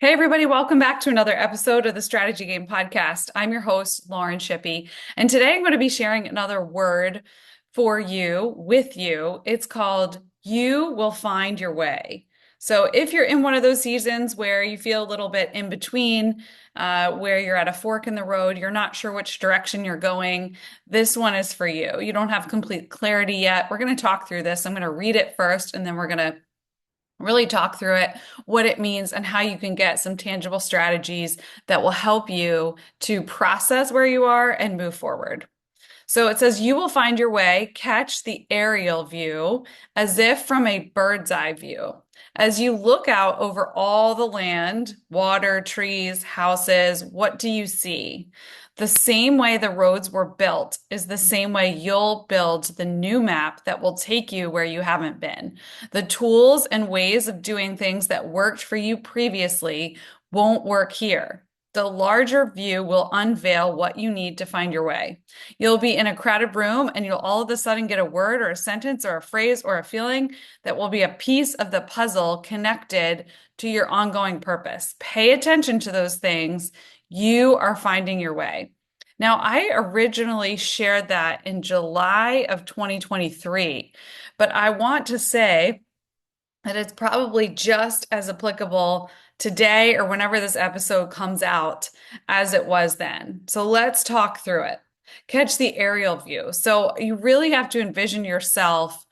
Hey, everybody, welcome back to another episode of the Strategy Game Podcast. I'm your host, Lauren Shippey, and today I'm going to be sharing another word for you with you. It's called You Will Find Your Way. So, if you're in one of those seasons where you feel a little bit in between, where you're at a fork in the road, you're not sure which direction you're going, this one is for you. You don't have complete clarity yet. We're going to talk through this. I'm going to read it first, and then we're going to really talk through it, what it means, and how you can get some tangible strategies that will help you to process where you are and move forward. So it says, you will find your way, catch the aerial view as if from a bird's eye view. As you look out over all the land, water, trees, houses, what do you see? The same way the roads were built is the same way you'll build the new map that will take you where you haven't been. The tools and ways of doing things that worked for you previously won't work here. The larger view will unveil what you need to find your way. You'll be in a crowded room and you'll all of a sudden get a word or a sentence or a phrase or a feeling that will be a piece of the puzzle connected to your ongoing purpose. Pay attention to those things. You are finding your way. Now, I originally shared that in July of 2023, but I want to say that it's probably just as applicable today or whenever this episode comes out as it was then. So let's talk through it. Catch the aerial view. So you really have to envision yourself.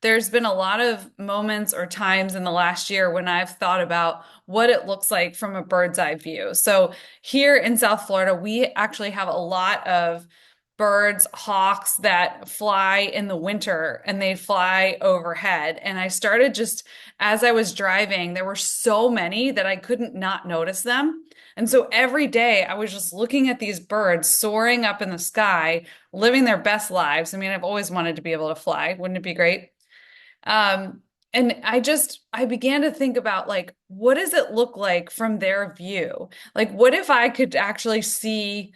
There's been a lot of moments or times in the last year when I've thought about what it looks like from a bird's eye view. So here in South Florida, we actually have a lot of birds, hawks that fly in the winter and they fly overhead. And I started just as I was driving, there were so many that I couldn't not notice them. And so every day I was just looking at these birds soaring up in the sky, living their best lives. I mean, I've always wanted to be able to fly. Wouldn't it be great? And I began to think about like, what does it look like from their view? Like, what if I could actually see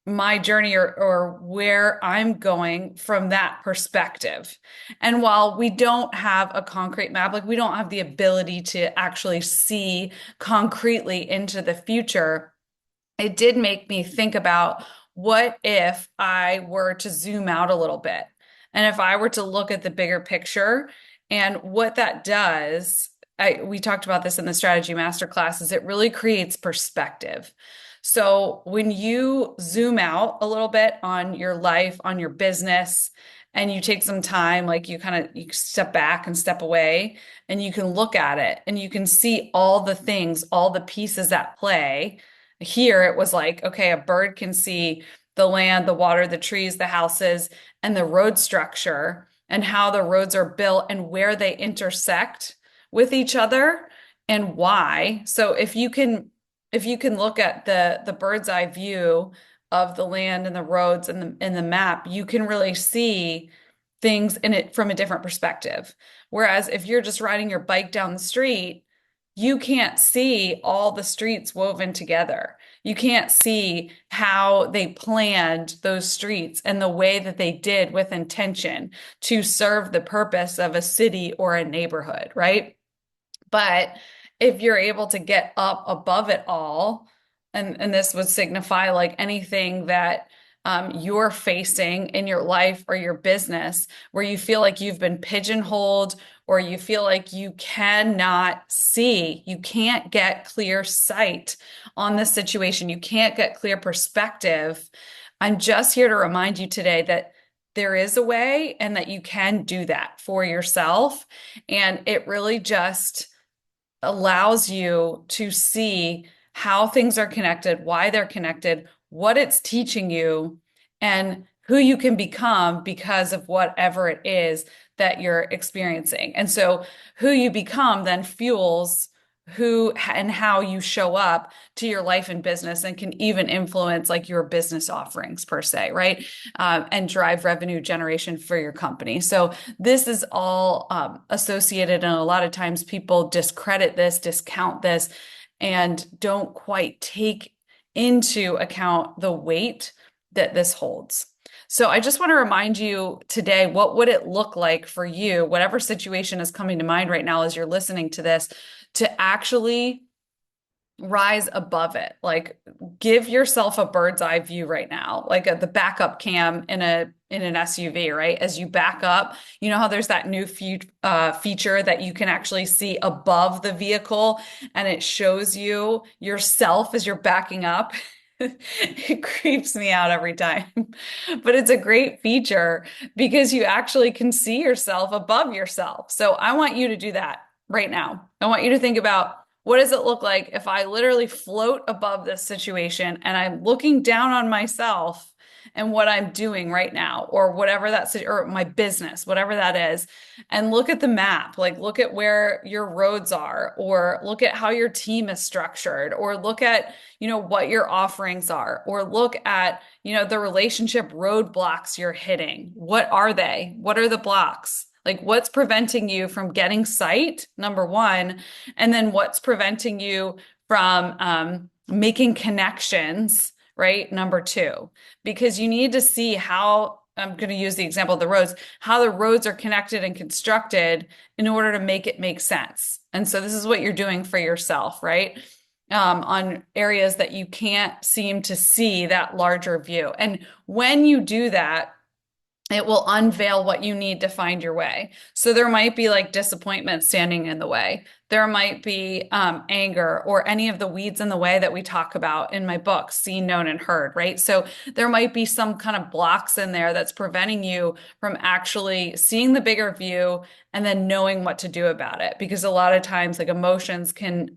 my journey or where I'm going from that perspective. And while we don't have a concrete map, like we don't have the ability to actually see concretely into the future, it did make me think about what if I were to zoom out a little bit and if I were to look at the bigger picture and what that does. We talked about this in the strategy masterclass, is it really creates perspective. So when you zoom out a little bit on your life, on your business, and you take some time, like you step back and step away, and you can look at it and you can see all the things, all the pieces at play. Here it was like, okay, a bird can see the land, the water, the trees, the houses, and the road structure and how the roads are built and where they intersect with each other and why. So if you can look at the bird's eye view of the land and the roads and the map, you can really see things in it from a different perspective. Whereas if you're just riding your bike down the street, you can't see all the streets woven together. You can't see how they planned those streets and the way that they did with intention to serve the purpose of a city or a neighborhood, right? But if you're able to get up above it all, and this would signify like anything that you're facing in your life or your business, where you feel like you've been pigeonholed or you feel like you cannot see, you can't get clear sight on this situation, you can't get clear perspective. I'm just here to remind you today that there is a way and that you can do that for yourself. And it really just allows you to see how things are connected, why they're connected, what it's teaching you, and who you can become because of whatever it is that you're experiencing. And so, who you become then fuels who and how you show up to your life and business and can even influence like your business offerings per se, right? And drive revenue generation for your company. So this is all associated, and a lot of times people discredit this, discount this, and don't quite take into account the weight that this holds. So I just want to remind you today, what would it look like for you, whatever situation is coming to mind right now as you're listening to this, to actually rise above it. Like give yourself a bird's eye view right now, like the backup cam in an SUV, right? As you back up, you know how there's that new feature that you can actually see above the vehicle and it shows you yourself as you're backing up. It creeps me out every time. But it's a great feature because you actually can see yourself above yourself. So I want you to do that right now. I want you to think about what does it look like if I literally float above this situation and I'm looking down on myself and what I'm doing right now, or whatever or my business, whatever that is, and look at the map, like look at where your roads are, or look at how your team is structured, or look at, what your offerings are, or look at, the relationship roadblocks you're hitting. What are they? What are the blocks? Like what's preventing you from getting sight, number one, and then what's preventing you from making connections, right? Number two, because you need to see how, I'm going to use the example of the roads, how the roads are connected and constructed in order to make it make sense. And so this is what you're doing for yourself, right? On areas that you can't seem to see that larger view. And when you do that, it will unveil what you need to find your way. So there might be like disappointment standing in the way. There might be anger or any of the weeds in the way that we talk about in my book, Seen, Known, and Heard, right? So there might be some kind of blocks in there that's preventing you from actually seeing the bigger view and then knowing what to do about it. Because a lot of times, like emotions can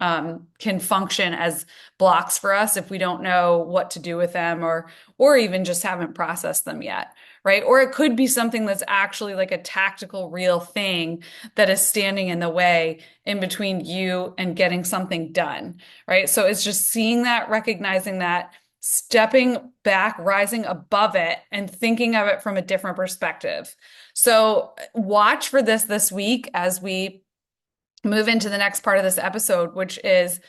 function as blocks for us if we don't know what to do with them, or even just haven't processed them yet. Right? Or it could be something that's actually like a tactical, real thing that is standing in the way in between you and getting something done. Right? So it's just seeing that, recognizing that, stepping back, rising above it, and thinking of it from a different perspective. So watch for this week as we move into the next part of this episode, which is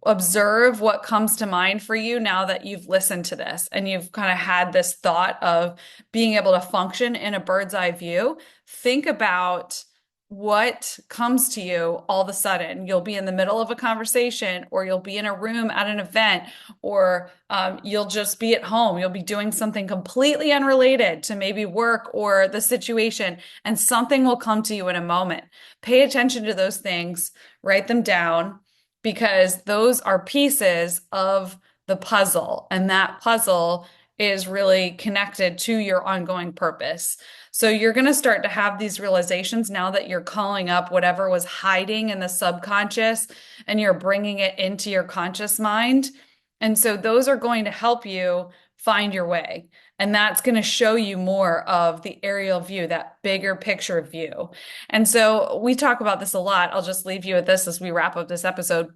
observe what comes to mind for you now that you've listened to this and you've kind of had this thought of being able to function in a bird's eye view. Think about what comes to you all of a sudden. You'll be in the middle of a conversation, or you'll be in a room at an event, or you'll just be at home. You'll be doing something completely unrelated to maybe work or the situation, and something will come to you in a moment. Pay attention to those things, write them down, because those are pieces of the puzzle, and that puzzle is really connected to your ongoing purpose. So you're going to start to have these realizations now that you're calling up whatever was hiding in the subconscious and you're bringing it into your conscious mind. And so those are going to help you find your way. And that's going to show you more of the aerial view, that bigger picture view. And so we talk about this a lot. I'll just leave you with this as we wrap up this episode.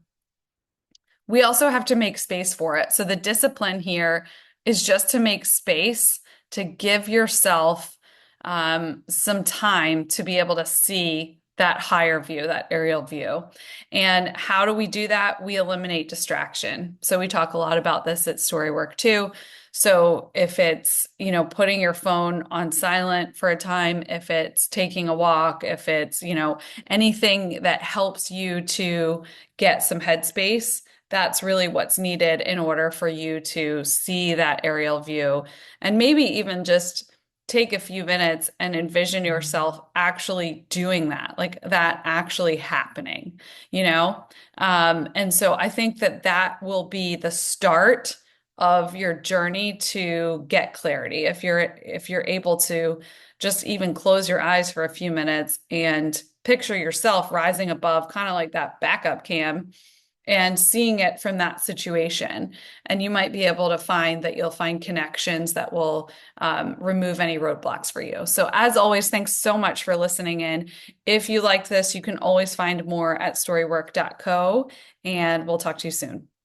We also have to make space for it. So the discipline here is just to make space, to give yourself some time to be able to see that higher view, that aerial view. And how do we do that? We eliminate distraction. So we talk a lot about this at Storywork too. So if it's, putting your phone on silent for a time, if it's taking a walk, if it's, anything that helps you to get some headspace, that's really what's needed in order for you to see that aerial view. And maybe even just take a few minutes and envision yourself actually doing that, like that actually happening, And so I think that will be the start of your journey to get clarity. If you're able to just even close your eyes for a few minutes and picture yourself rising above, kind of like that backup cam, and seeing it from that situation. And you might be able to find that you'll find connections that will remove any roadblocks for you. So as always, thanks so much for listening in. If you liked this, you can always find more at storywork.co, and we'll talk to you soon.